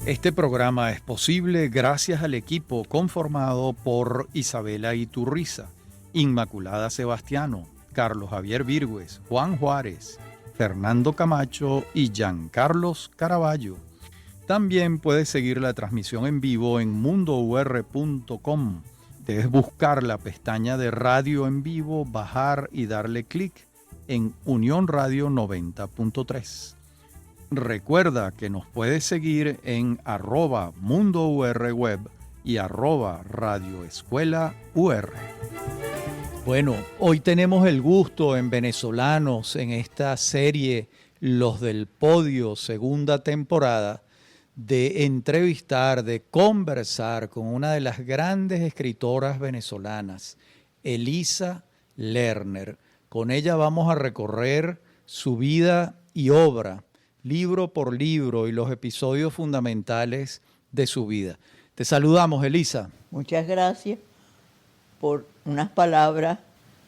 Este programa es posible gracias al equipo conformado por Isabela Iturriza, Inmaculada Sebastiano, Carlos Javier Virgües, Juan Juárez, Fernando Camacho y Giancarlos Caraballo. También puedes seguir la transmisión en vivo en mundour.com. Debes buscar la pestaña de radio en vivo, bajar y darle clic en Unión Radio 90.3. Recuerda que nos puedes seguir en @mundourweb y @radioescuelaur. Bueno, hoy tenemos el gusto en Venezolanos, en esta serie Los del Podio, segunda temporada, de entrevistar, de conversar con una de las grandes escritoras venezolanas, Elisa Lerner. Con ella vamos a recorrer su vida y obra, libro por libro, y los episodios fundamentales de su vida. Te saludamos, Elisa. Muchas gracias por unas palabras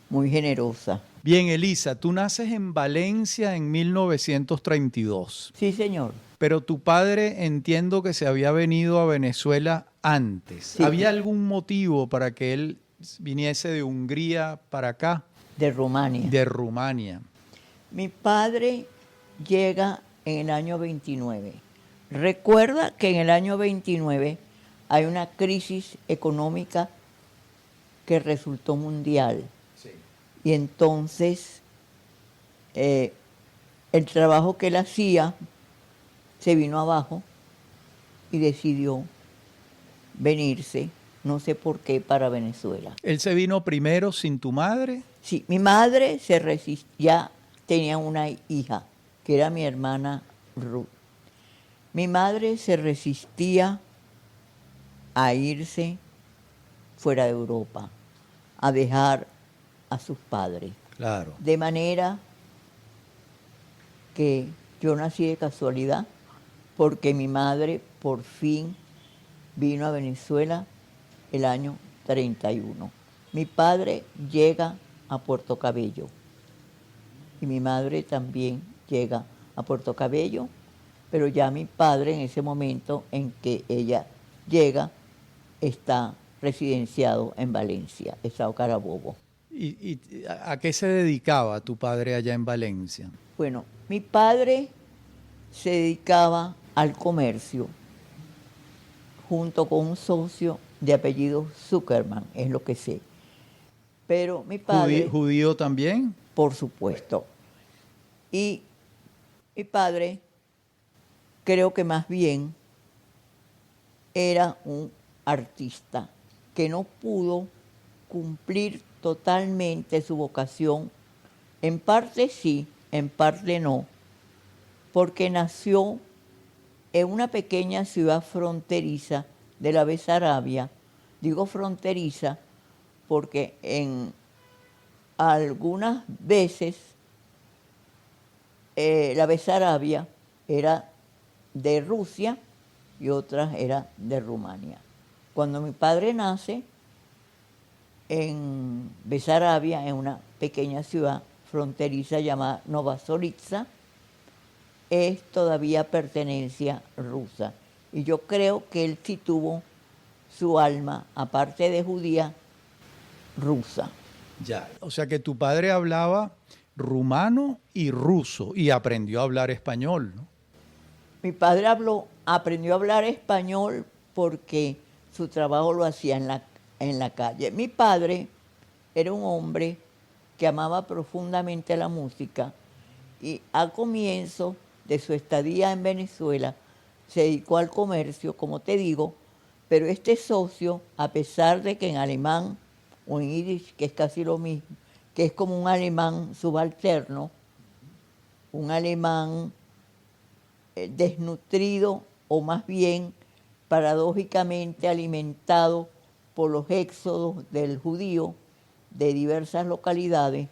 muy generosas. Bien, Elisa, tú naces en Valencia en 1932. Sí, señor. Pero tu padre entiendo que se había venido a Venezuela antes. Sí. ¿Había algún motivo para que él viniese de Hungría para acá? De Rumania. De Rumania. Mi padre llega en el año 29. Recuerda que en el año 29 hay una crisis económica que resultó mundial. Sí. Y entonces el trabajo que él hacía se vino abajo y decidió venirse, no sé por qué, para Venezuela. ¿Él se vino primero sin tu madre? Sí, mi madre se ya tenía una hija, que era mi hermana Ruth. Mi madre se resistía a irse fuera de Europa, a dejar a sus padres. Claro. De manera que yo nací de casualidad, porque mi madre por fin vino a Venezuela el año 31. Mi padre llega a Puerto Cabello y mi madre también llega a Puerto Cabello, pero ya mi padre en ese momento en que ella llega está residenciado en Valencia, Estado Carabobo. ¿Y a qué se dedicaba tu padre allá en Valencia? Bueno, mi padre se dedicaba al comercio junto con un socio de apellido Zuckerman, es lo que sé. Pero mi padre... ¿Judío también? Por supuesto. Y mi padre creo que más bien era un artista que no pudo cumplir totalmente su vocación. En parte sí, en parte no, porque nació en una pequeña ciudad fronteriza de la Besarabia. Digo fronteriza porque en algunas veces la Besarabia era de Rusia y otras era de Rumania. Cuando mi padre nace en Besarabia, en una pequeña ciudad fronteriza llamada Nova Solica, es todavía pertenencia rusa. Y yo creo que él sí tuvo su alma, aparte de judía, rusa. Ya. O sea que tu padre hablaba rumano y ruso y aprendió a hablar español, ¿no? Mi padre aprendió a hablar español porque su trabajo lo hacía en la calle. Mi padre era un hombre que amaba profundamente la música y al comienzo de su estadía en Venezuela se dedicó al comercio, como te digo, pero este socio, a pesar de que en alemán o en yiddish, que es casi lo mismo, que es como un alemán subalterno, un alemán desnutrido o más bien paradójicamente alimentado por los éxodos del judío de diversas localidades,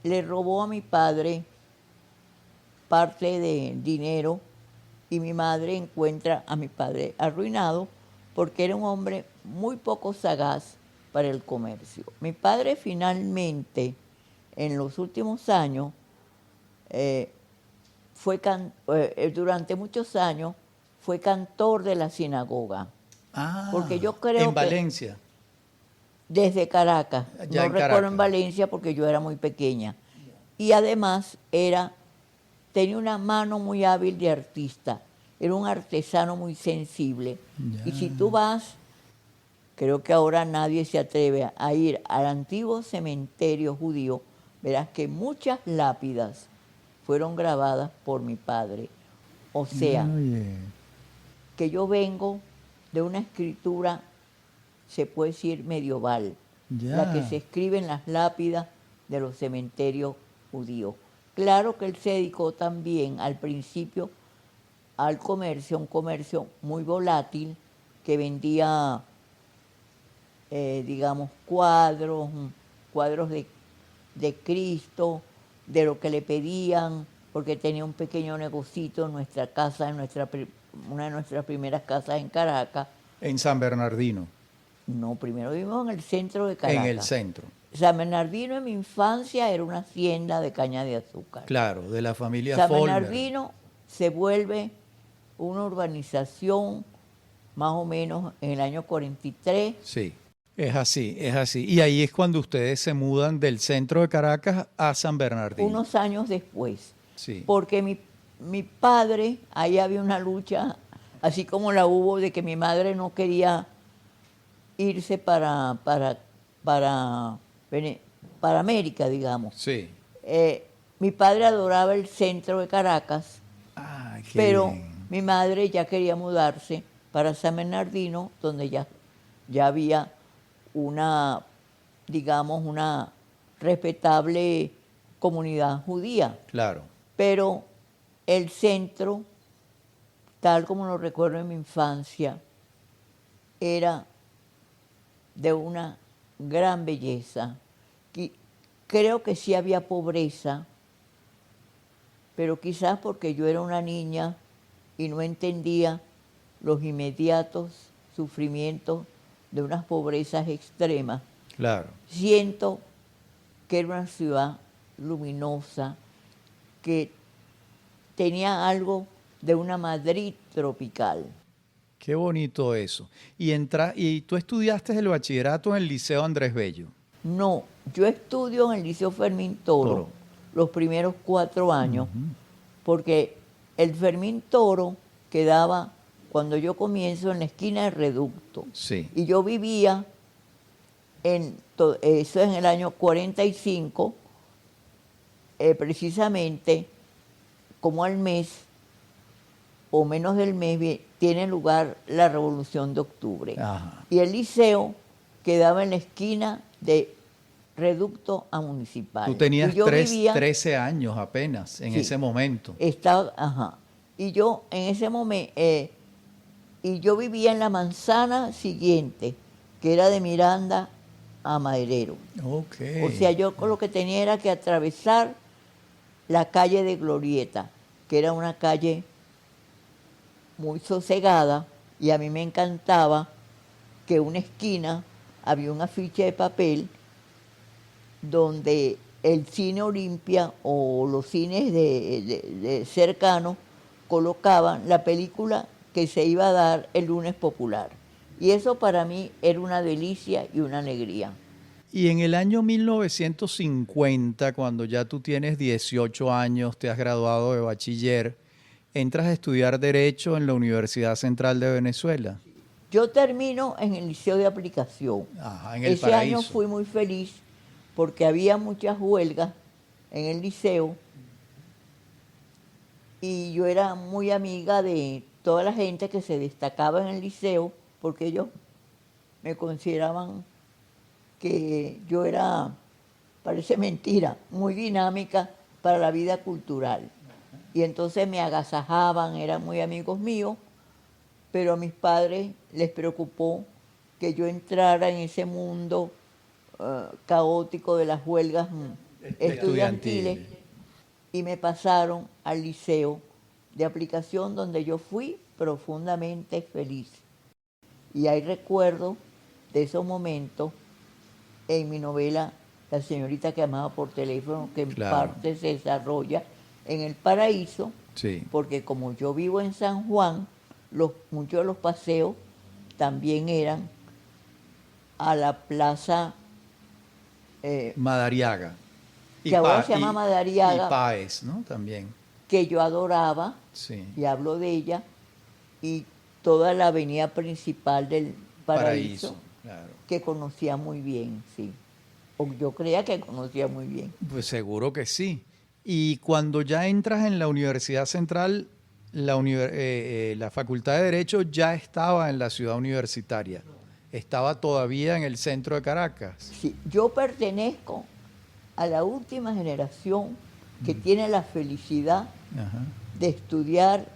le robó a mi padre parte de dinero y mi madre encuentra a mi padre arruinado porque era un hombre muy poco sagaz para el comercio. Mi padre finalmente, en los últimos años, durante muchos años fue cantor de la sinagoga. Porque yo creo en que Valencia. desde Caracas, Ya no en recuerdo Caracas. en Valencia porque yo era muy pequeña. Y además tenía una mano muy hábil de artista, era un artesano muy sensible. Ya. Y si tú vas, creo que ahora nadie se atreve a ir al antiguo cementerio judío, verás que muchas lápidas fueron grabadas por mi padre. O sea, Oye, que yo vengo de una escritura, se puede decir, medieval, la que ya. se escribe en las lápidas de los cementerios judíos. Claro que él se dedicó también al principio al comercio, un comercio muy volátil, que vendía, digamos, cuadros de Cristo, de lo que le pedían, porque tenía un pequeño negocito en nuestra casa, una de nuestras primeras casas en Caracas. En San Bernardino, No, primero vivimos en el centro de en el Caracas. centro. San Bernardino en mi infancia era una hacienda de caña de azúcar. Claro, de la familia San Folmer. Bernardino se vuelve una urbanización más o menos en el año 43. Sí, es así, es así. Y ahí es cuando ustedes se mudan del centro de Caracas a San Bernardino. Unos años después. Sí, Porque mi padre, ahí había una lucha, así como la hubo de que mi madre no quería irse para América, digamos. sí. Mi padre adoraba el centro de Caracas, Ah, qué pero bien. mi madre ya quería mudarse para San Bernardino, donde ya había una, digamos, una respetable comunidad judía. Claro, Pero el centro, tal como lo recuerdo en mi infancia, era de una gran belleza. Creo que sí había pobreza, pero quizás porque yo era una niña y no entendía los inmediatos sufrimientos de unas pobrezas extremas. claro. Siento que era una ciudad luminosa, que tenía algo de una Madrid tropical. Qué bonito eso. Y tú estudiaste el bachillerato en el Liceo Andrés Bello. No, yo estudio en el Liceo Fermín Toro los primeros 4 años, porque el Fermín Toro quedaba, cuando yo comienzo, en la esquina del Reducto. Sí. Y yo vivía, eso en el año 45, precisamente como al mes o menos del mes tiene lugar la Revolución de Octubre. Ajá. Y el liceo quedaba en la esquina de Reducto a Municipal. Tú tenías Y yo vivía, 13 años apenas en Sí. ese momento. ajá. Y yo en ese momento, y yo vivía en la manzana siguiente, que era de Miranda a Maderero. Ok. O sea, yo lo que tenía era que atravesar la calle de Glorieta, que era una calle muy sosegada, y a mí me encantaba que una esquina había un afiche de papel donde el cine Olimpia o los cines de cercanos colocaban la película que se iba a dar el lunes popular. Y eso para mí era una delicia y una alegría. Y en el año 1950, cuando ya tú tienes 18 años, te has graduado de bachiller, entras a estudiar Derecho en la Universidad Central de Venezuela. Yo termino en el Liceo de Aplicación. Ajá, en el Ese año Paraíso. fui muy feliz porque había muchas huelgas en el liceo y yo era muy amiga de toda la gente que se destacaba en el liceo porque ellos me consideraban que yo era, parece mentira, muy dinámica para la vida cultural. Y entonces me agasajaban, eran muy amigos míos, pero a mis padres les preocupó que yo entrara en ese mundo caótico de las huelgas estudiantiles y me pasaron al Liceo de Aplicación, donde yo fui profundamente feliz. Y hay recuerdos de esos momentos en mi novela La señorita que amaba por teléfono, que en Claro. parte se desarrolla en el Paraíso, Sí. porque como yo vivo en San Juan, muchos de los paseos también eran a la plaza Madariaga. que ahora se llama Y Madariaga, Páez, ¿no? También. que yo adoraba, Sí. y hablo de ella, y toda la avenida principal del Paraíso, claro. que conocía muy bien, sí. O yo creía que conocía muy bien. Pues seguro que sí. Y cuando ya entras en la Universidad Central, la Facultad de Derecho ya estaba en la ciudad universitaria. Estaba todavía en el centro de Caracas. Sí, yo pertenezco a la última generación que tiene la felicidad Ajá. de estudiar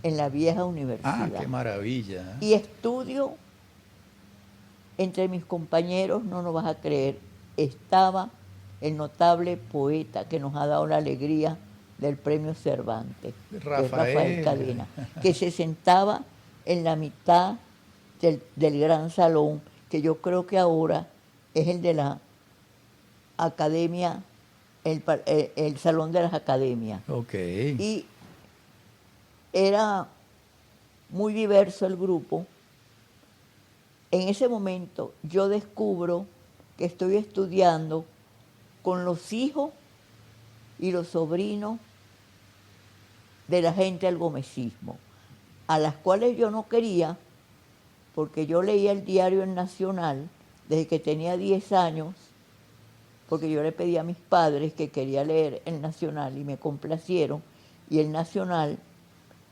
en la vieja Ah, universidad. qué maravilla. Y estudio entre mis compañeros, no nos vas a creer, estaba el notable poeta que nos ha dado la alegría del premio Cervantes, que es Rafael Rafael. Cadena, que se sentaba en la mitad del gran salón, que yo creo que ahora es el de la academia, el salón de las academias. Ok. Y era muy diverso el grupo. En ese momento yo descubro que estoy estudiando con los hijos y los sobrinos de la gente del gomecismo, a las cuales yo no quería, porque yo leía el diario El Nacional desde que tenía 10 años, porque yo le pedí a mis padres que quería leer El Nacional y me complacieron, y El Nacional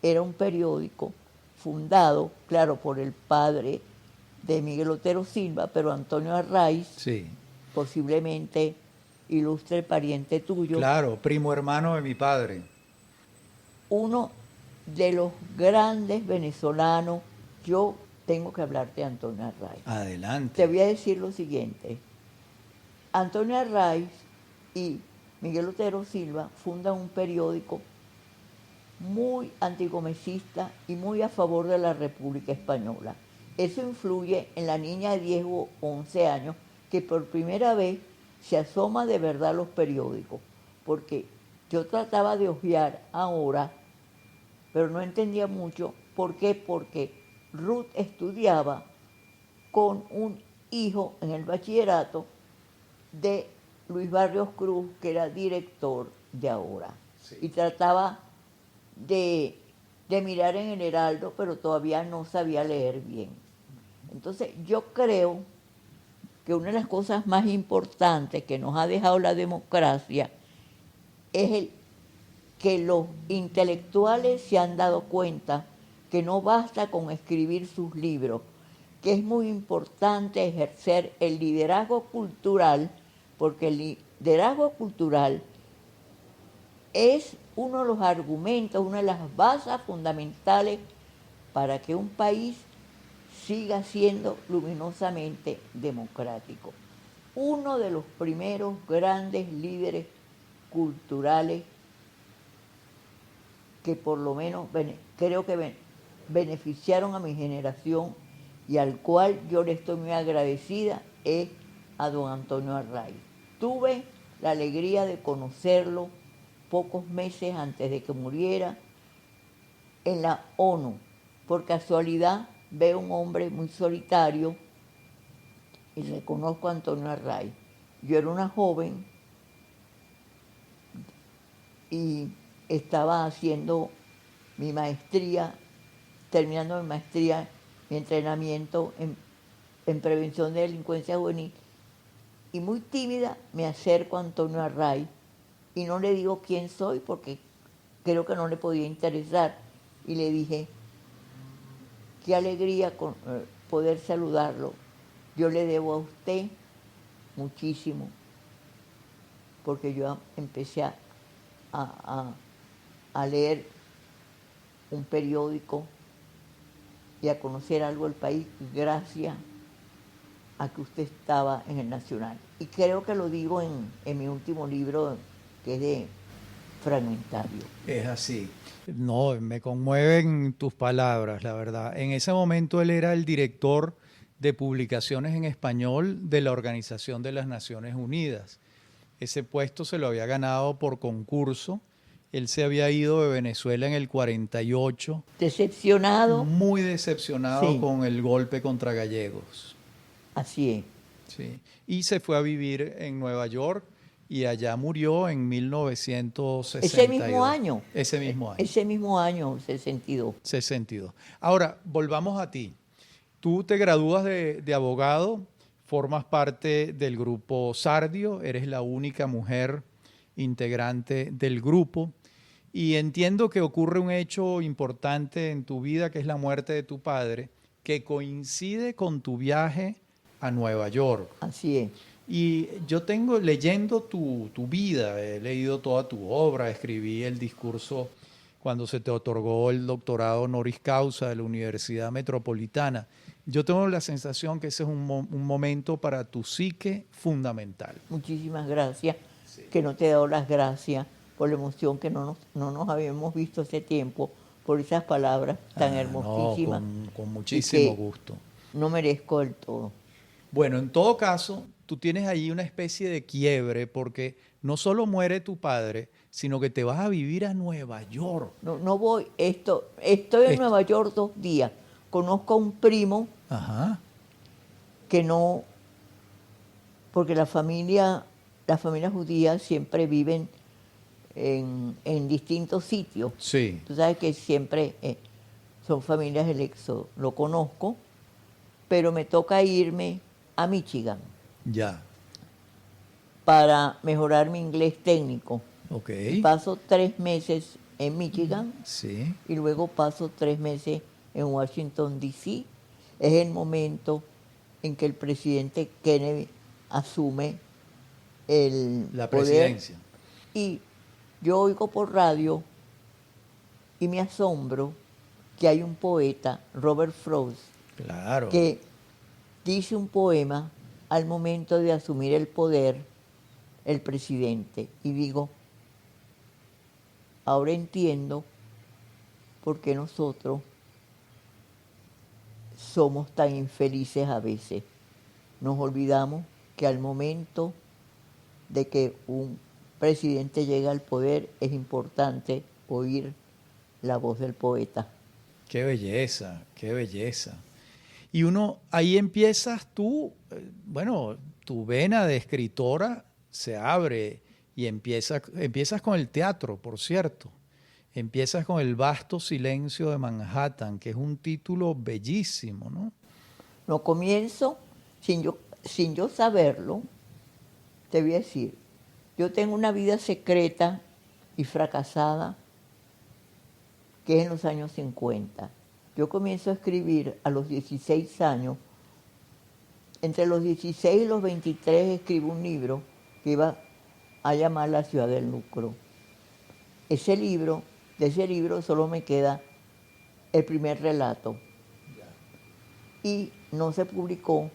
era un periódico fundado, claro, por el padre de Miguel Otero Silva, pero Antonio Arraiz, Sí. posiblemente ilustre pariente tuyo, Claro, primo hermano de mi padre. uno de los grandes venezolanos. Yo tengo que hablarte de Antonio Arraiz. Adelante. Te voy a decir lo siguiente. Antonio Arraiz y Miguel Otero Silva fundan un periódico muy antigomecista y muy a favor de la República Española. Eso influye en la niña de 10 o 11 años que por primera vez se asoma de verdad a los periódicos, porque yo trataba de hojear ahora, pero no entendía mucho. ¿Por qué? Porque Ruth estudiaba con un hijo en el bachillerato de Luis Barrios Cruz, que era director de Ahora. Sí. Y trataba de mirar en el Heraldo, pero todavía no sabía leer bien. Entonces yo creo que una de las cosas más importantes que nos ha dejado la democracia es que los intelectuales se han dado cuenta que no basta con escribir sus libros, que es muy importante ejercer el liderazgo cultural, porque el liderazgo cultural es uno de los argumentos, una de las bases fundamentales para que un país siga siendo luminosamente democrático. Uno de los primeros grandes líderes culturales que por lo menos creo que beneficiaron a mi generación y al cual yo le estoy muy agradecida es a don Antonio Arraiz. Tuve la alegría de conocerlo pocos meses antes de que muriera en la ONU. Por casualidad veo un hombre muy solitario y reconozco a Antonio Arraiz. Yo era una joven y estaba haciendo mi maestría, terminando mi maestría, mi entrenamiento en prevención de delincuencia juvenil, y muy tímida me acerco a Antonio Arraiz y no le digo quién soy porque creo que no le podía interesar, y le dije, qué alegría poder saludarlo, yo le debo a usted muchísimo, porque yo empecé a leer un periódico y a conocer algo del país gracias a que usted estaba en el Nacional. Y creo que lo digo en mi último libro, que es de Fragmentario. Es así. No, me conmueven tus palabras, la verdad. En ese momento él era el director de publicaciones en español de la Organización de las Naciones Unidas. Ese puesto se lo había ganado por concurso Él se había ido de Venezuela en el 48, Decepcionado, muy decepcionado sí, con el golpe contra Gallegos. así es. Sí. Y se fue a vivir en Nueva York y allá murió en Ese mismo 1962. año, Ese mismo año, ese mismo año, 62. 62. Ahora, volvamos a ti. Tú te gradúas de abogado, formas parte del grupo Sardio, eres la única mujer integrante del grupo y entiendo que ocurre un hecho importante en tu vida que es la muerte de tu padre, que coincide con tu viaje a Nueva York. Así es. Y yo tengo, leyendo tu vida, he leído toda tu obra, escribí el discurso cuando se te otorgó el doctorado honoris causa de la Universidad Metropolitana. Yo tengo la sensación que ese es un momento para tu psique fundamental. Muchísimas gracias, Sí. que no te he dado las gracias por la emoción que no nos habíamos visto hace tiempo, por esas palabras tan No, hermosísimas con y muchísimo que gusto. no merezco del todo. Bueno, en todo caso, tú tienes ahí una especie de quiebre porque no solo muere tu padre, sino que te vas a vivir a Nueva York. No voy, estoy en Esto- Nueva York 2 días. Conozco a un primo Ajá, que no, porque las familias judías siempre viven en distintos sitios. sí, Tú sabes que siempre son familias del éxodo. Lo conozco, pero me toca irme a Michigan ya, para mejorar mi inglés técnico. ok, Y paso 3 meses en Michigan sí, y luego paso 3 meses en Washington, D.C. Es el momento en que el presidente Kennedy asume el la poder presidencia. y yo oigo por radio y me asombro que hay un poeta, Robert Frost, Claro, que dice un poema al momento de asumir el poder el presidente. Y digo, ahora entiendo por qué nosotros somos tan infelices a veces. Nos olvidamos que al momento de que un presidente llega al poder es importante oír la voz del poeta. qué belleza, qué belleza. Y uno, ahí empiezas tú, bueno, tu vena de escritora se abre y empiezas con el teatro, por cierto. Empiezas con El vasto silencio de Manhattan, que es un título bellísimo, ¿no? No comienzo sin yo saberlo, te voy a decir, yo tengo una vida secreta y fracasada que es en los años 50. Yo comienzo a escribir a los 16 años. Entre los 16 y los 23 escribo un libro que iba a llamar La ciudad del lucro. De ese libro solo me queda el primer relato. Y no se publicó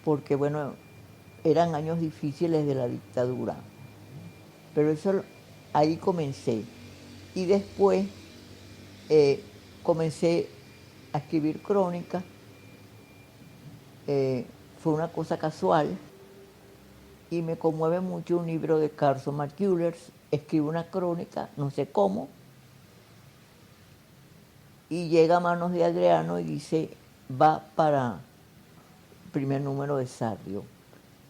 porque, bueno, eran años difíciles de la dictadura. Pero ahí comencé. Y después comencé a escribir crónicas. Fue una cosa casual y me conmueve mucho un libro de Carson McCullers. Escribo una crónica, no sé cómo, y llega a manos de Adriano y dice, va para el primer número de Sardio.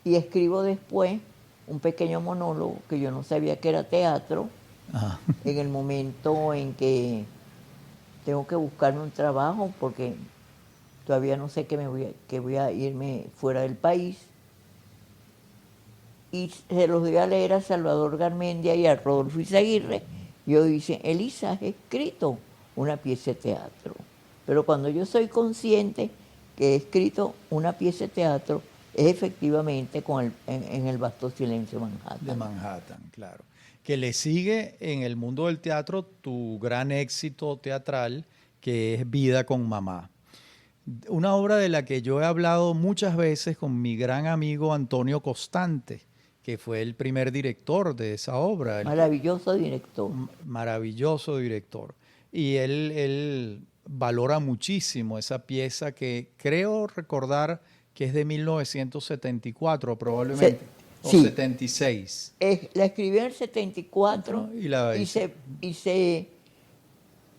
Y escribo después un pequeño monólogo que yo no sabía que era teatro, Ajá. en el momento en que tengo que buscarme un trabajo porque todavía no sé que voy a irme fuera del país. Y se los doy a leer a Salvador Garmendia y a Rodolfo Izaguirre. Yo dice, Elisa, has escrito una pieza de teatro. Pero cuando yo soy consciente que he escrito una pieza de teatro, es efectivamente en el vasto silencio de Manhattan. De Manhattan, claro. Que le sigue en el mundo del teatro tu gran éxito teatral, que es Vida con Mamá. Una obra de la que yo he hablado muchas veces con mi gran amigo Antonio Costante, que fue el primer director de esa obra. Maravilloso director. Maravilloso director. Y él valora muchísimo esa pieza que creo recordar que es de 1974 probablemente. o Sí. 76. La escribí en el 74 Y la y hizo.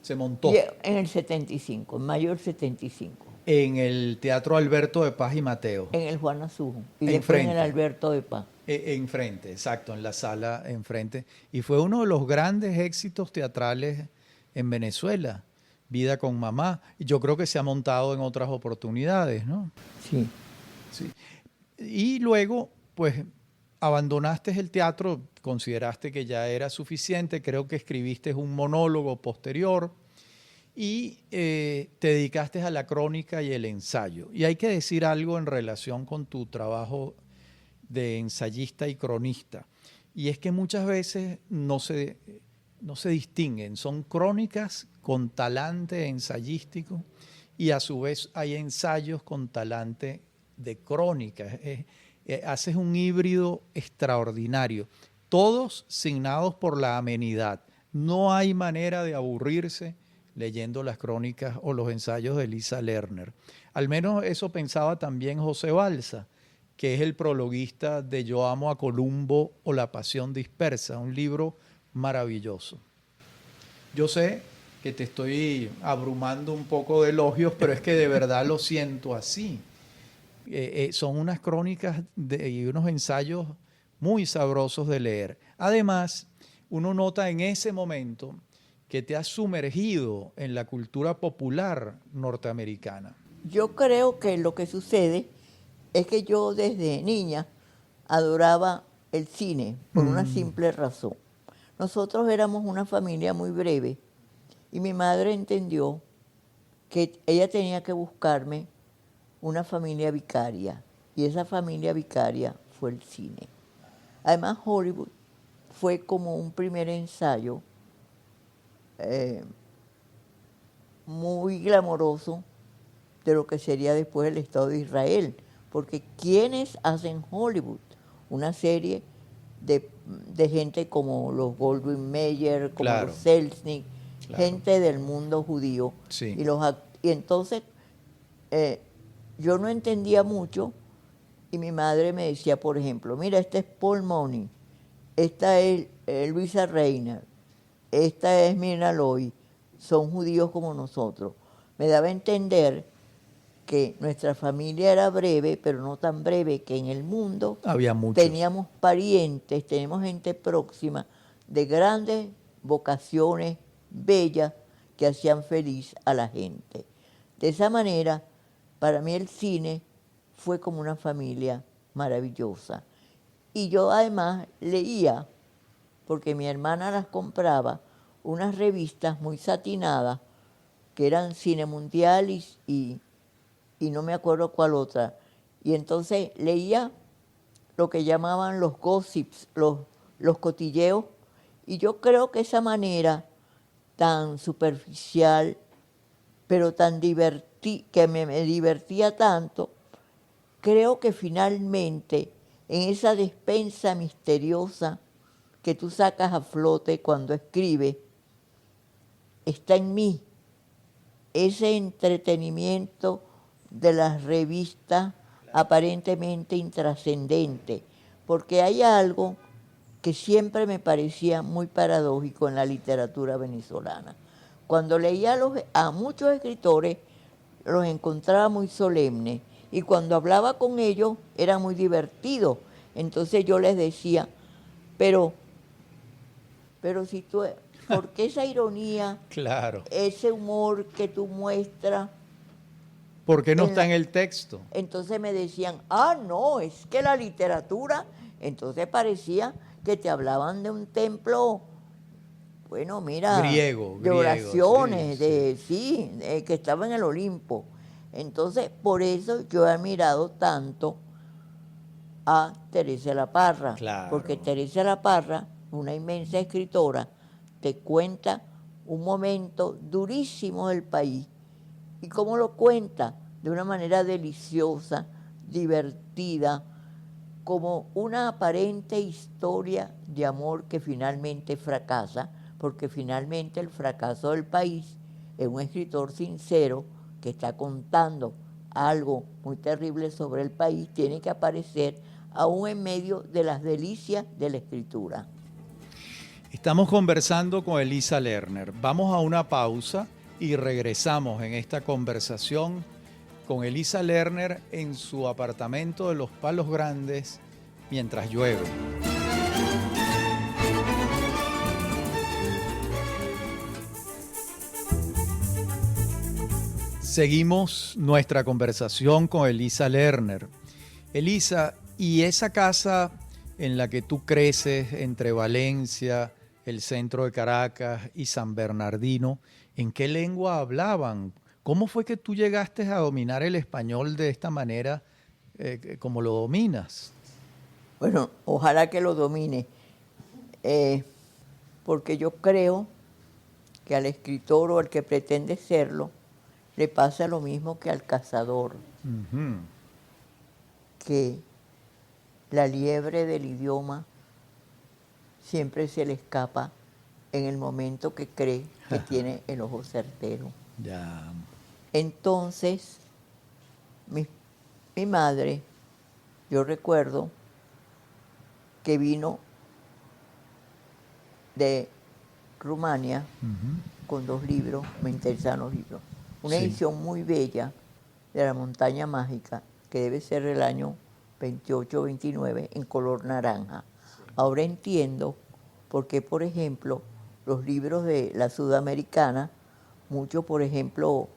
Se montó en el 75, en mayo del 75, en el Teatro Alberto de Paz y Mateo. en el Juan Azujo y después en el Enfrente. Alberto de Paz. Enfrente, exacto, en la sala enfrente. Y fue uno de los grandes éxitos teatrales en Venezuela, Vida con Mamá. Y yo creo que se ha montado en otras oportunidades, ¿no? Sí. Sí. Y luego, pues, abandonaste el teatro, consideraste que ya era suficiente, creo que escribiste un monólogo posterior y te dedicaste a la crónica y el ensayo. Y hay que decir algo en relación con tu trabajo de ensayista y cronista. Y es que muchas veces no se distinguen, son crónicas con talante ensayístico y a su vez hay ensayos con talante de crónica. Haces un híbrido extraordinario, todos signados por la amenidad. No hay manera de aburrirse leyendo las crónicas o los ensayos de Elisa Lerner. Al menos eso pensaba también José Balsa, que es el prologuista de Yo amo a Columbo o La pasión dispersa, un libro maravilloso. Yo sé que te estoy abrumando un poco de elogios, pero es que de verdad lo siento así. Son unas crónicas y unos ensayos muy sabrosos de leer. Además, uno nota en ese momento que te has sumergido en la cultura popular norteamericana. Yo creo que lo que sucede es que yo desde niña adoraba el cine por una simple razón. Nosotros éramos una familia muy breve y mi madre entendió que ella tenía que buscarme una familia vicaria y esa familia vicaria fue el cine. Además, Hollywood fue como un primer ensayo muy glamoroso de lo que sería después el Estado de Israel, porque quienes hacen Hollywood, una serie de gente como los Goldwyn Mayer, como Claro, los Selznick, claro. gente del mundo judío, Sí. y entonces yo no entendía mucho y mi madre me decía, por ejemplo, mira, este es Paul Mooney, esta es Luisa Reiner, esta es Mirna Loy, son judíos como nosotros. Me daba a entender que nuestra familia era breve, pero no tan breve que en el mundo Había muchos. teníamos parientes, tenemos gente próxima de grandes vocaciones bellas que hacían feliz a la gente. De esa manera, para mí el cine fue como una familia maravillosa. Y yo además leía, porque mi hermana las compraba, unas revistas muy satinadas que eran Cine Mundial y no me acuerdo cuál otra. Y entonces leía lo que llamaban los gossips, los cotilleos, y yo creo que esa manera tan superficial, pero tan que me divertía tanto, creo que finalmente en esa despensa misteriosa que tú sacas a flote cuando escribes, está en mí ese entretenimiento de las revistas aparentemente intrascendente, porque hay algo que siempre me parecía muy paradójico en la literatura venezolana. Cuando leía a muchos escritores, los encontraba muy solemnes, y cuando hablaba con ellos era muy divertido. Entonces yo les decía, pero si tú, ¿por qué esa ironía, Claro. ese humor que tú muestras? ¿Por qué no está en el texto? Entonces me decían, no, es que la literatura, entonces parecía que te hablaban de un templo, bueno, mira, Griego, de oraciones, sí. Que estaba en el Olimpo. Entonces, por eso yo he admirado tanto a Teresa de la Parra, Claro. porque Teresa de la Parra, una inmensa escritora, te cuenta un momento durísimo del país. ¿Y cómo lo cuenta? De una manera deliciosa, divertida, como una aparente historia de amor que finalmente fracasa, porque finalmente el fracaso del país es un escritor sincero que está contando algo muy terrible sobre el país, tiene que aparecer aún en medio de las delicias de la escritura. Estamos conversando con Elisa Lerner. Vamos a una pausa y regresamos en esta conversación con Elisa Lerner en su apartamento de Los Palos Grandes mientras llueve. Seguimos nuestra conversación con Elisa Lerner. Elisa, ¿y esa casa en la que tú creces entre Valencia, el centro de Caracas y San Bernardino, en qué lengua hablaban? ¿Cómo fue que tú llegaste a dominar el español de esta manera como lo dominas? Bueno, ojalá que lo domine, porque yo creo que al escritor o al que pretende serlo, le pasa lo mismo que al cazador, que la liebre del idioma siempre se le escapa en el momento que cree que tiene el ojo certero. Ya. Entonces, mi madre, yo recuerdo que vino de Rumania con 2 libros, me interesaban los libros. Una edición muy bella de La Montaña Mágica, que debe ser del año 28 o 29, en color naranja. Ahora entiendo por qué, por ejemplo, los libros de la Sudamericana, mucho, por ejemplo,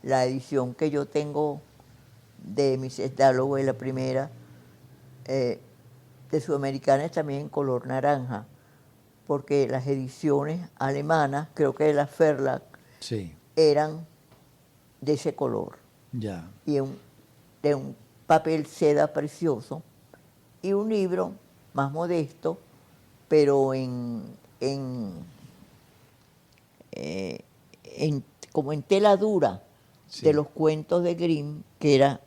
la edición que yo tengo de Mrs. Dalloway, la primera, de Sudamericana, es también en color naranja, porque las ediciones alemanas, creo que de la Verlag, eran de ese color. Ya. Y de un papel seda precioso, y un libro más modesto, pero como en tela dura, de los cuentos de Grimm, que era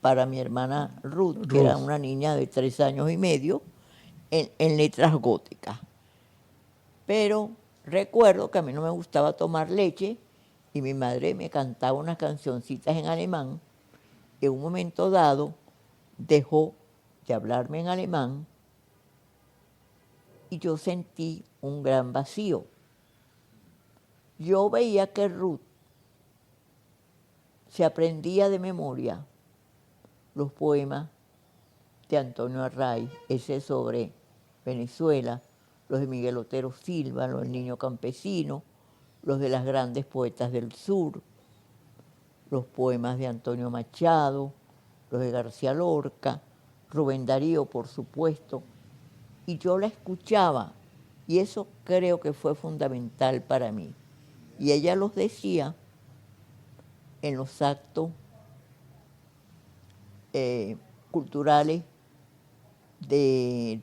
para mi hermana Ruth, que era una niña de 3 años y medio, en letras góticas. Pero recuerdo que a mí no me gustaba tomar leche y mi madre me cantaba unas cancioncitas en alemán. En un momento dado dejó de hablarme en alemán y yo sentí un gran vacío. Yo veía que Ruth se aprendía de memoria los poemas de Antonio Arraiz, ese sobre Venezuela, los de Miguel Otero Silva, los del Niño Campesino, los de las grandes poetas del sur, los poemas de Antonio Machado, los de García Lorca, Rubén Darío, por supuesto, y yo la escuchaba, y eso creo que fue fundamental para mí. Y ella los decía en los actos culturales de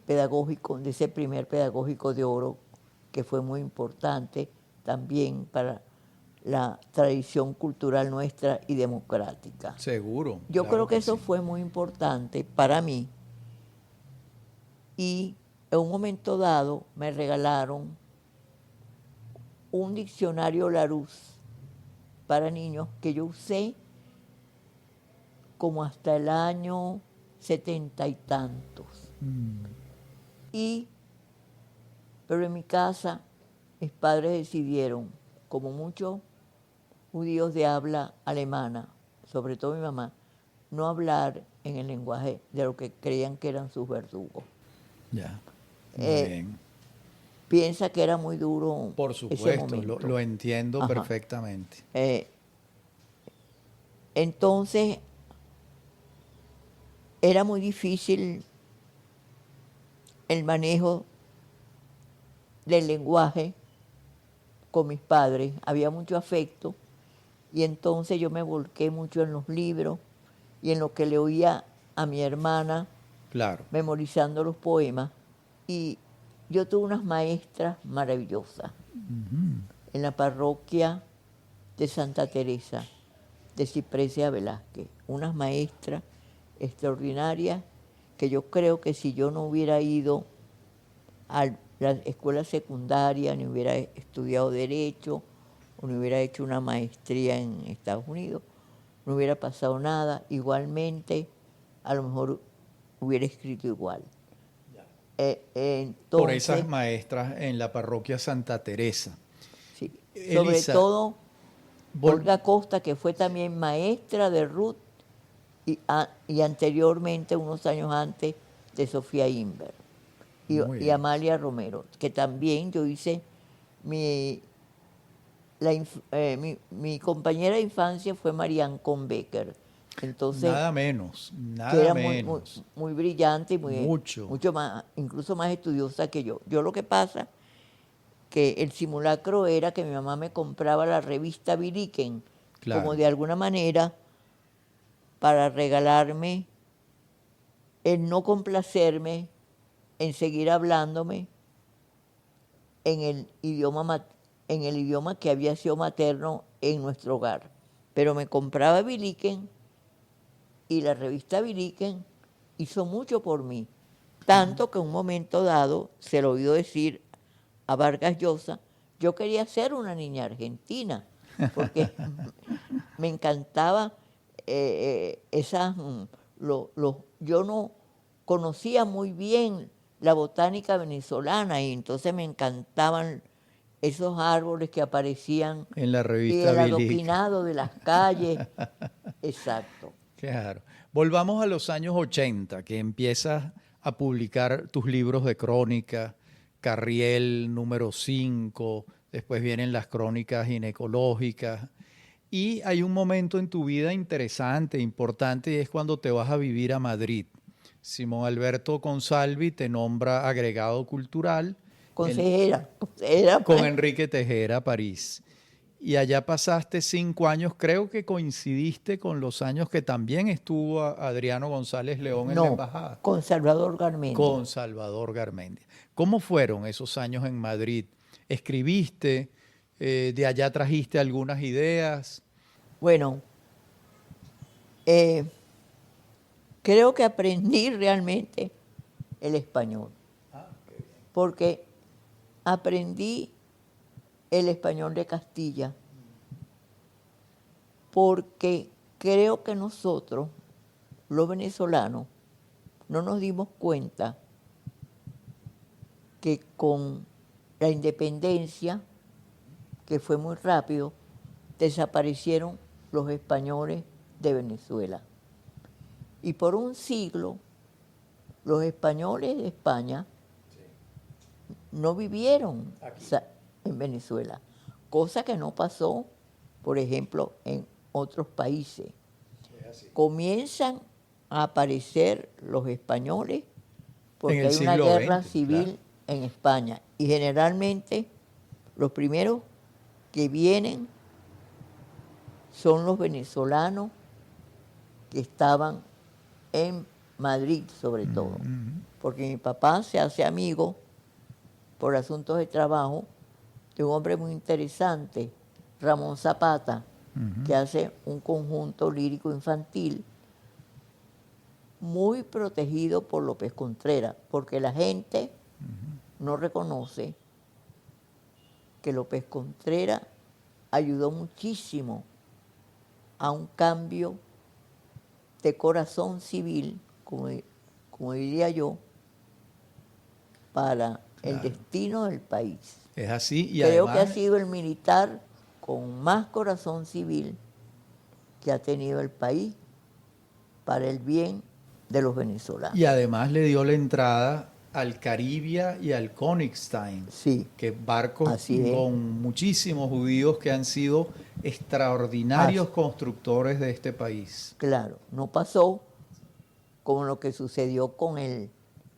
ese primer pedagógico de oro, que fue muy importante también para la tradición cultural nuestra y democrática. Seguro. Yo creo que eso fue muy importante para mí. Y en un momento dado me regalaron un diccionario Larousse para niños que yo usé como hasta el año 70 y tantos. Pero en mi casa mis padres decidieron, como muchos judíos de habla alemana, sobre todo mi mamá, no hablar en el lenguaje de lo que creían que eran sus verdugos. Ya. Muy bien. Piensa que era muy duro. Por supuesto, lo entiendo perfectamente. Entonces, era muy difícil el manejo del lenguaje con mis padres. Había mucho afecto y entonces yo me volqué mucho en los libros y en lo que le oía a mi hermana, memorizando los poemas. Y yo tuve unas maestras maravillosas en la parroquia de Santa Teresa, de Cipresia Velázquez. Unas maestras extraordinarias que yo creo que si yo no hubiera ido a la escuela secundaria, ni hubiera estudiado Derecho, o no hubiera hecho una maestría en Estados Unidos, no hubiera pasado nada. Igualmente, a lo mejor hubiera escrito igual. Por Entonces, esas maestras en la parroquia Santa Teresa. sí, sobre Elisa, todo vol- Olga Costa, que fue también maestra de Ruth y anteriormente, unos años antes, de Sofía Inver muy y bien. Amalia Romero, que también yo hice mi, mi compañera de infancia fue Marianne Becker. Entonces, que Nada era menos, muy brillante y mucho. mucho más, incluso más estudiosa que yo. Yo lo que pasa que el simulacro era que mi mamá me compraba la revista Viriken, como Claro. de alguna manera para regalarme el no complacerme en seguir hablándome en el en el idioma que había sido materno en nuestro hogar. Pero me compraba Viriken y la revista Viriken hizo mucho por mí. Tanto que en un momento dado se lo oído decir a Vargas Llosa, yo quería ser una niña argentina, porque me encantaba esas, yo no conocía muy bien la botánica venezolana y entonces me encantaban esos árboles que aparecían En la y revista el Bilic. adoquinado de las calles, exacto. Claro. Volvamos a los años 80, que empiezas a publicar tus libros de crónica, Carriel número 5, después vienen las crónicas ginecológicas. Y hay un momento en tu vida interesante, importante, y es cuando te vas a vivir a Madrid. Simón Alberto Consalvi te nombra agregado cultural Consejera, con pues. Enrique Tejera, París. Y allá pasaste 5 años, creo que coincidiste con los años que también estuvo Adriano González León en la No, embajada, con Salvador Garmendia. con Salvador Garmendia. ¿Cómo fueron esos años en Madrid? ¿Escribiste? ¿De allá trajiste algunas ideas? Bueno, eh, creo que aprendí realmente el español, porque aprendí el español de Castilla, porque creo que nosotros, los venezolanos, no nos dimos cuenta que con la independencia, que fue muy rápido, desaparecieron los españoles de Venezuela. Y por un siglo, los españoles de España no vivieron en Venezuela, cosa que no pasó, por ejemplo, en otros países. Comienzan a aparecer los españoles En porque el hay una siglo guerra XX, claro. civil en España y generalmente los primeros que vienen son los venezolanos que estaban en Madrid sobre todo, porque mi papá se hace amigo por asuntos de trabajo de un hombre muy interesante, Ramón Zapata, que hace un conjunto lírico infantil muy protegido por López Contreras, porque la gente no reconoce que López Contreras ayudó muchísimo a un cambio de corazón civil, como diría yo, para el Claro. destino del país. Es así y Creo que ha además, sido el militar con más corazón civil que ha tenido el país para el bien de los venezolanos. y además le dio la entrada al Caribia y al Königstein, Sí, que barcos así es. con muchísimos judíos que han sido extraordinarios constructores de este país. Claro, no pasó como lo que sucedió con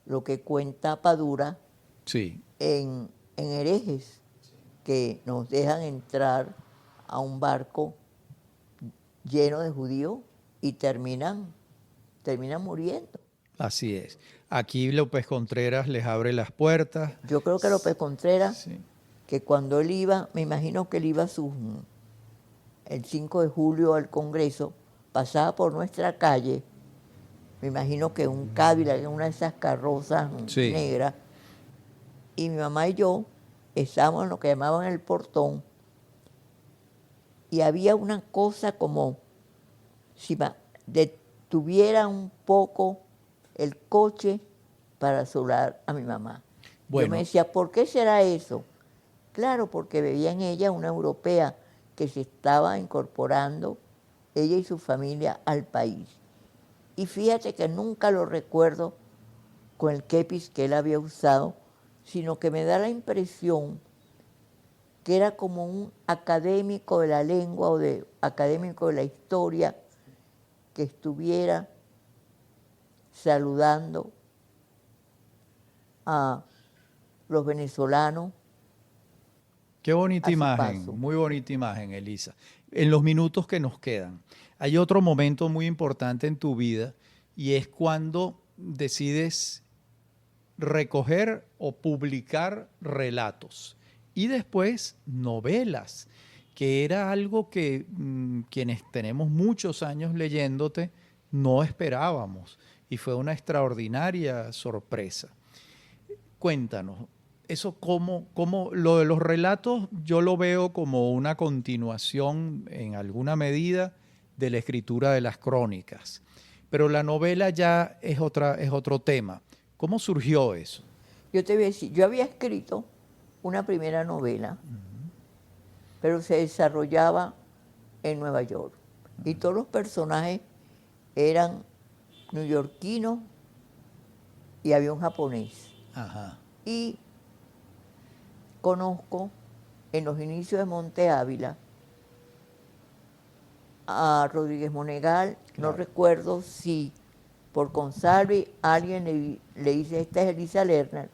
lo que cuenta Padura Sí, en Herejes, que nos dejan entrar a un barco lleno de judíos y terminan muriendo. así es. Aquí López Contreras les abre las puertas. Yo creo que López Contreras, Sí. que cuando él iba, me imagino que él iba el 5 de julio al Congreso, pasaba por nuestra calle, me imagino que un Cadillac, una de esas carrozas Sí. negras, y mi mamá y yo estábamos en lo que llamaban el portón, y había una cosa como si detuviera un poco el coche para solar a mi mamá. Yo Bueno. me decía, ¿por qué será eso? Claro, porque veía en ella una europea que se estaba incorporando, ella y su familia, al país. Y fíjate que nunca lo recuerdo con el kepis que él había usado, sino que me da la impresión que era como un académico de la lengua o de académico de la historia que estuviera saludando a los venezolanos. Qué bonita A su imagen, paso. muy bonita imagen, Elisa. En los minutos que nos quedan, hay otro momento muy importante en tu vida y es cuando decides recoger o publicar relatos y después novelas, que era algo que quienes tenemos muchos años leyéndote no esperábamos y fue una extraordinaria sorpresa. Cuéntanos, eso cómo lo de los relatos yo lo veo como una continuación en alguna medida de la escritura de las crónicas, pero la novela ya es otro tema. ¿Cómo surgió eso? Yo te voy a decir, yo había escrito una primera novela, pero se desarrollaba en Nueva York. Y todos los personajes eran neoyorquinos y había un japonés. Ajá. Y conozco en los inicios de Monte Ávila a Rodríguez Monegal, Claro. no recuerdo si por Consalvi alguien le dice, esta es Elisa Lerner.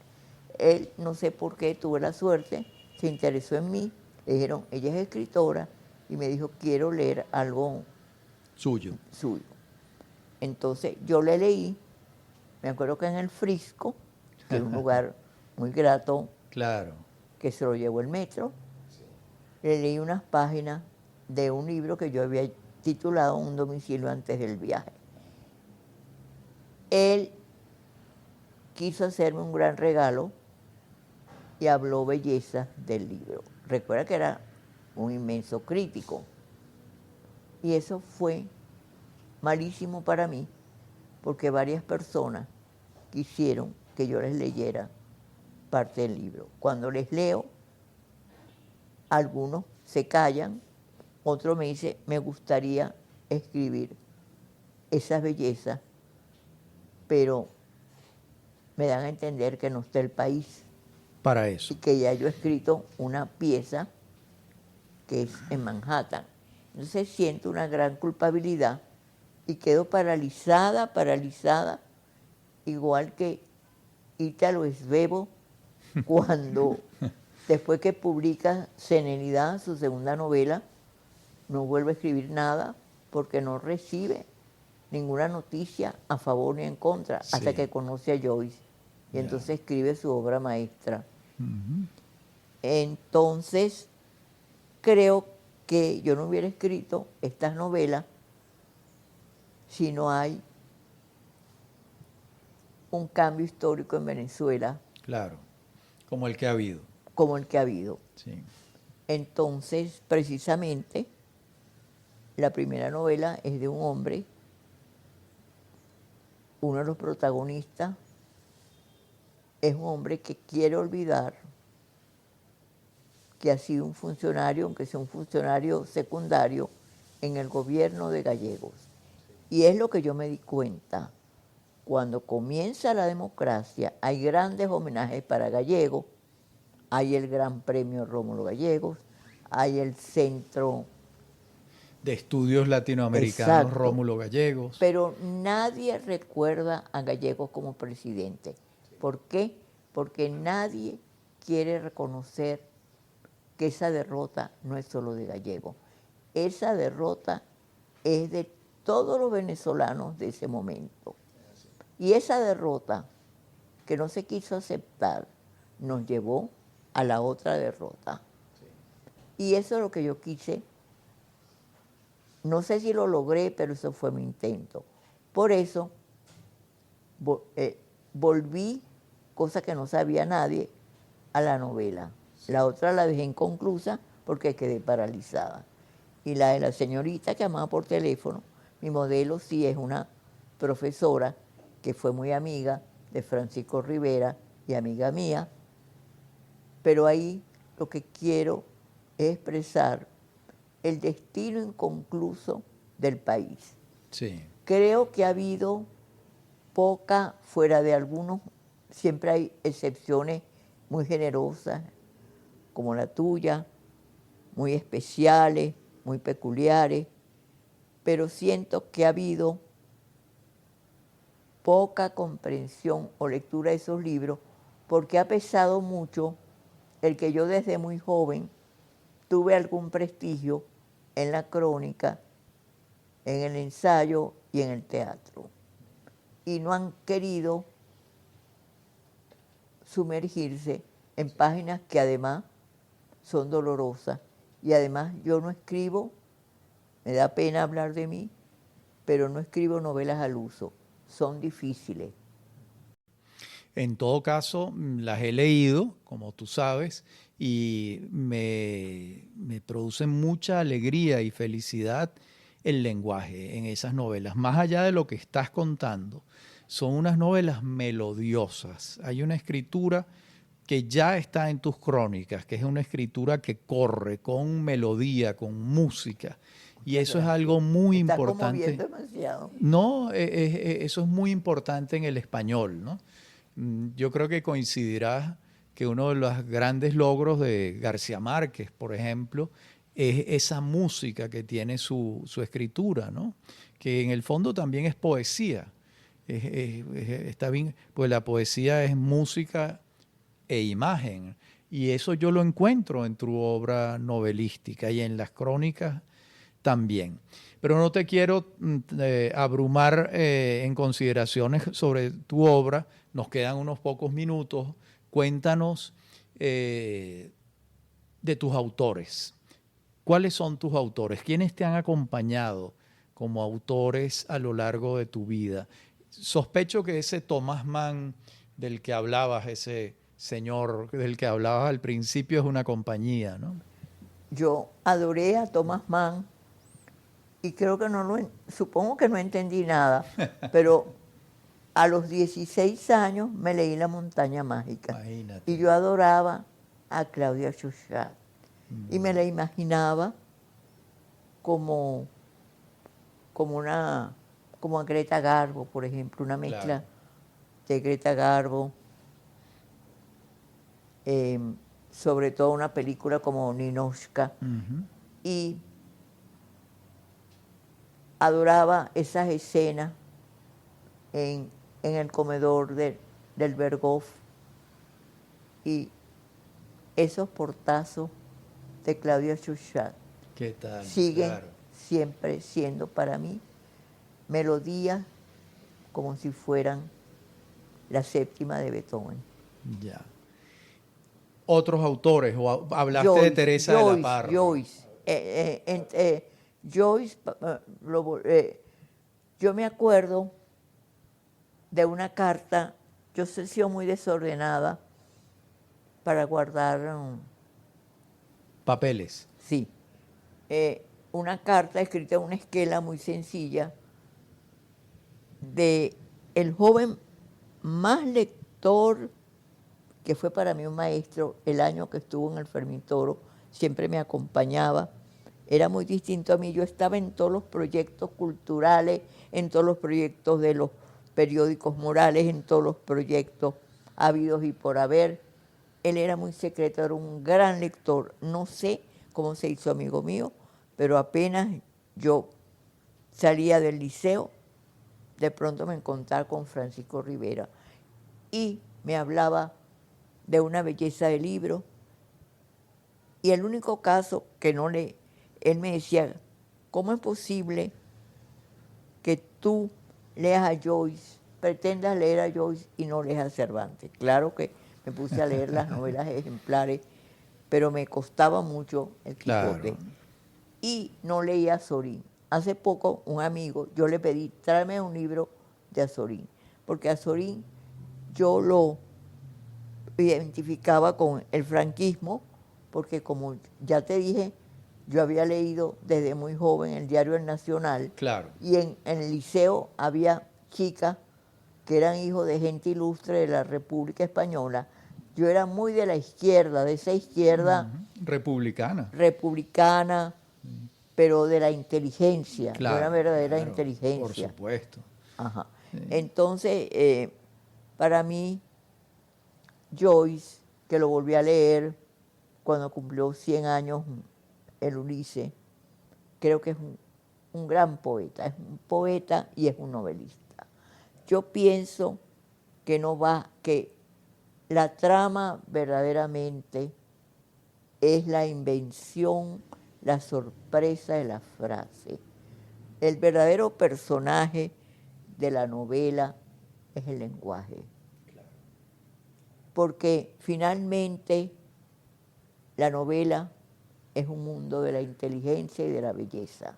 Él, no sé por qué, tuve la suerte, se interesó en mí, le dijeron, ella es escritora, y me dijo, quiero leer algo Suyo. suyo. Entonces yo le leí, me acuerdo que en el Frisco, que es un lugar muy grato, Claro. que se lo llevó el metro, le leí unas páginas de un libro que yo había titulado Un domicilio antes del viaje. Él quiso hacerme un gran regalo y habló belleza del libro. Recuerda que era un inmenso crítico. Y eso fue malísimo para mí, porque varias personas quisieron que yo les leyera parte del libro. Cuando les leo, algunos se callan, otro me dice, me gustaría escribir esas bellezas, pero me dan a entender que no está el país Para y eso. que ya yo he escrito una pieza que es en Manhattan. Entonces siento una gran culpabilidad y quedo paralizada, igual que Ítalo Esvevo cuando después que publica Serenidad, su segunda novela, no vuelve a escribir nada porque no recibe ninguna noticia a favor ni en contra, Sí. hasta que conoce a Joyce. Y Ya. entonces escribe su obra maestra. Ujú. Entonces, creo que yo no hubiera escrito estas novelas si no hay un cambio histórico en Venezuela Claro. Como el que ha habido. como el que ha habido. Sí. Entonces, precisamente, la primera novela es de un hombre, uno de los protagonistas es un hombre que quiere olvidar que ha sido un funcionario, aunque sea un funcionario secundario, en el gobierno de Gallegos. Y es lo que yo me di cuenta. Cuando comienza la democracia, hay grandes homenajes para Gallegos, hay el Gran Premio Rómulo Gallegos, hay el Centro, De estudios latinoamericanos, Exacto. Rómulo Gallegos. pero nadie recuerda a Gallegos como presidente. ¿Por qué? Porque nadie quiere reconocer que esa derrota no es solo de Gallegos. Esa derrota es de todos los venezolanos de ese momento. Y esa derrota que no se quiso aceptar nos llevó a la otra derrota. Y eso es lo que yo quise. No sé si lo logré, pero eso fue mi intento. Por eso volví, cosa que no sabía nadie, a la novela. La otra la dejé inconclusa porque quedé paralizada. Y la de la señorita que llamaba por teléfono, mi modelo sí es una profesora que fue muy amiga de Francisco Rivera y amiga mía, pero ahí lo que quiero es expresar el destino inconcluso del país. Sí. Creo que ha habido poca, fuera de algunos, siempre hay excepciones muy generosas, como la tuya, muy especiales, muy peculiares, pero siento que ha habido poca comprensión o lectura de esos libros, porque ha pesado mucho el que yo desde muy joven tuve algún prestigio en la crónica, en el ensayo y en el teatro. Y no han querido sumergirse en páginas que además son dolorosas. Y además yo no escribo, me da pena hablar de mí, pero no escribo novelas al uso, son difíciles. En todo caso, las he leído, como tú sabes, y me produce mucha alegría y felicidad el lenguaje en esas novelas. Más allá de lo que estás contando, son unas novelas melodiosas. Hay una escritura que ya está en tus crónicas, que es una escritura que corre con melodía, con música. Y Muchas eso es gracias. algo muy Está importante. conmoviendo demasiado. No, eso es muy importante en el español, ¿no? Yo creo que coincidirás que uno de los grandes logros de García Márquez, por ejemplo, es esa música que tiene su escritura, ¿no? Que en el fondo también es poesía. Está bien, pues la poesía es música e imagen. Y eso yo lo encuentro en tu obra novelística y en las crónicas también. Pero no te quiero abrumar en consideraciones sobre tu obra. Nos quedan unos pocos minutos. Cuéntanos de tus autores. ¿Cuáles son tus autores? ¿Quiénes te han acompañado como autores a lo largo de tu vida? Sospecho que ese Thomas Mann del que hablabas, ese señor del que hablabas al principio, es una compañía, ¿no? Yo adoré a Thomas Mann y creo que supongo que no entendí nada, pero a los 16 años me leí La montaña mágica. Imagínate. Y yo adoraba a Claudia Chauchat. Y me la imaginaba como, como a Greta Garbo, por ejemplo, una mezcla Claro. de Greta Garbo, sobre todo una película como Ninochka. Ujú. Y adoraba esas escenas en el comedor del Berghof y esos portazos de Claudia Chauchat ¿Qué tal? siguen Claro. siempre siendo para mí melodías como si fueran la séptima de Beethoven. Ya. Otros autores, o hablaste de Teresa de la Parra. Joyce, yo me acuerdo de una carta, yo he sido muy desordenada para guardar, Papeles. sí, una carta escrita en una esquela muy sencilla de el joven más lector, que fue para mí un maestro el año que estuvo en el Fermín Toro, siempre me acompañaba, era muy distinto a mí, yo estaba en todos los proyectos culturales, en todos los proyectos de los periódicos morales, en todos los proyectos habidos y por haber. Él era muy secreto, era un gran lector, no sé cómo se hizo amigo mío, pero apenas yo salía del liceo, de pronto me encontraba con Francisco Rivera y me hablaba de una belleza de libro. Y el único caso que él me decía, ¿cómo es posible que tú leas a Joyce, pretendas leer a Joyce y no leas a Cervantes? Claro que me puse a leer las novelas ejemplares, pero me costaba mucho el Quijote. Claro. Y no leía a Azorín. Hace poco un amigo, yo le pedí, tráeme un libro de Azorín, porque Azorín yo lo identificaba con el franquismo, porque como ya te dije, yo había leído desde muy joven el diario El Nacional, Claro. y en el liceo había chicas que eran hijos de gente ilustre de la República Española. Yo era muy de la izquierda, de esa izquierda Republicana. republicana, pero de la inteligencia, de una Claro, verdadera claro, por inteligencia. supuesto. Ajá. Sí. Entonces, para mí, Joyce, que lo volví a leer cuando cumplió 100 años el Ulises, creo que es un gran poeta, es un poeta y es un novelista. Yo pienso que no va, que la trama verdaderamente es la invención, la sorpresa de la frase. El verdadero personaje de la novela es el lenguaje. Porque finalmente la novela es un mundo de la inteligencia y de la belleza.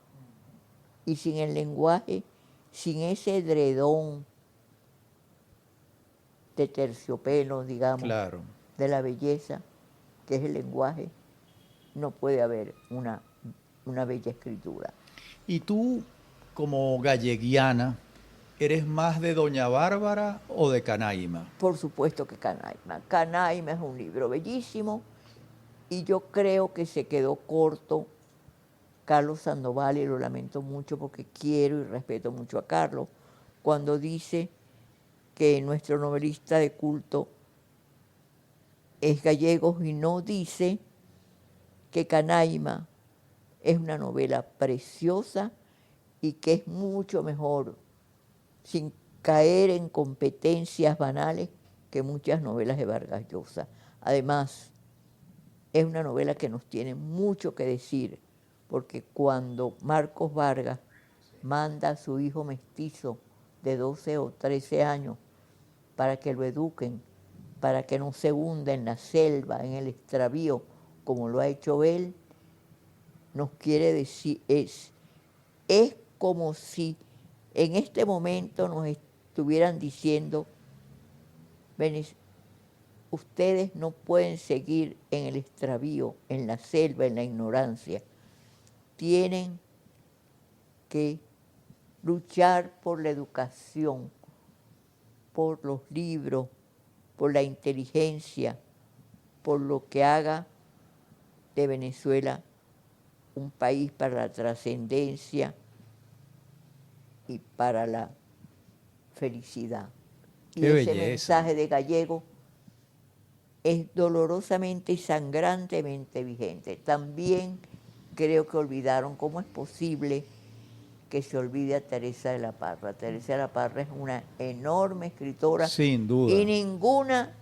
Y sin el lenguaje, sin ese edredón de terciopelo, digamos, Claro. de la belleza, que es el lenguaje, no puede haber una bella escritura. ¿Y tú, como galleguiana, eres más de Doña Bárbara o de Canaima? Por supuesto que Canaima. Canaima es un libro bellísimo y yo creo que se quedó corto Carlos Sandoval, y lo lamento mucho porque quiero y respeto mucho a Carlos, cuando dice que nuestro novelista de culto es gallego y no dice que Canaima es una novela preciosa y que es mucho mejor, sin caer en competencias banales, que muchas novelas de Vargas Llosa. Además, es una novela que nos tiene mucho que decir, porque cuando Marcos Vargas manda a su hijo mestizo de 12 o 13 años para que lo eduquen, para que no se hunda en la selva, en el extravío, como lo ha hecho él, nos quiere decir, es como si en este momento nos estuvieran diciendo, ustedes no pueden seguir en el extravío, en la selva, en la ignorancia. Tienen que luchar por la educación, por los libros, por la inteligencia, por lo que haga de Venezuela un país para la trascendencia y para la felicidad. Y Qué ese belleza. mensaje de Gallego es dolorosamente y sangrantemente vigente. También creo que olvidaron cómo es posible que se olvide a Teresa de la Parra. Teresa de la Parra es una enorme escritora Sin duda. y ninguna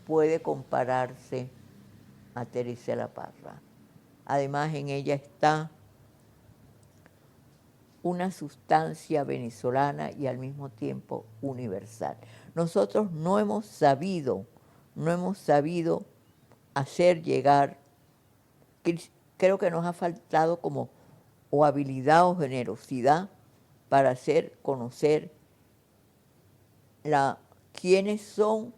puede compararse a Teresa de la Parra. Además, en ella está una sustancia venezolana y al mismo tiempo universal. Nosotros no hemos sabido hacer llegar, creo que nos ha faltado como o habilidad o generosidad para hacer conocer quiénes son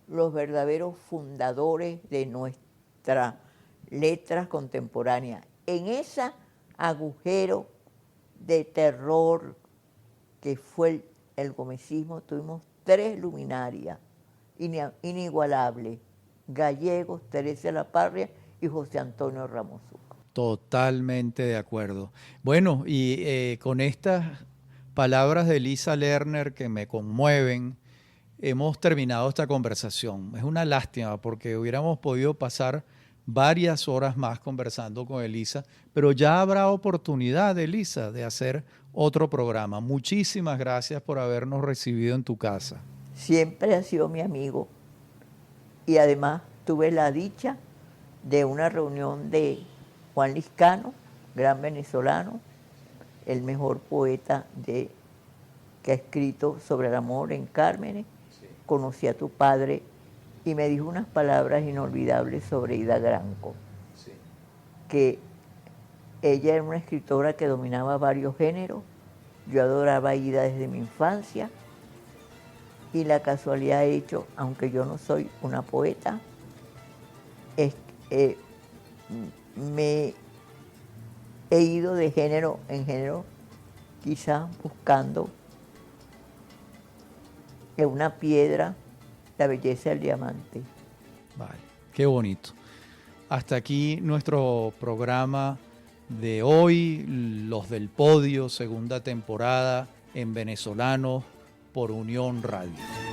los verdaderos fundadores de nuestra letras contemporáneas. En ese agujero de terror que fue el gomecismo, tuvimos 3 luminarias inigualables: Gallegos, Teresa de la Parra y José Antonio Ramos Uco. Totalmente de acuerdo. Bueno, y con estas palabras de Elisa Lerner que me conmueven, hemos terminado esta conversación. Es una lástima porque hubiéramos podido pasar varias horas más conversando con Elisa, pero ya habrá oportunidad, Elisa, de hacer otro programa. Muchísimas gracias por habernos recibido en tu casa. Siempre ha sido mi amigo y además tuve la dicha de una reunión de Juan Liscano, gran venezolano, el mejor poeta que ha escrito sobre el amor en Cármenes. Sí. Conocí a tu padre y me dijo unas palabras inolvidables sobre Ida Granco. Sí. Que ella era una escritora que dominaba varios géneros. Yo adoraba a Ida desde mi infancia y la casualidad ha hecho, aunque yo no soy una poeta, me he ido de género en género, quizás buscando que una piedra, la belleza del diamante. Vale, qué bonito. Hasta aquí nuestro programa de hoy, Los del Podio, segunda temporada en Venezolanos por Unión Radio.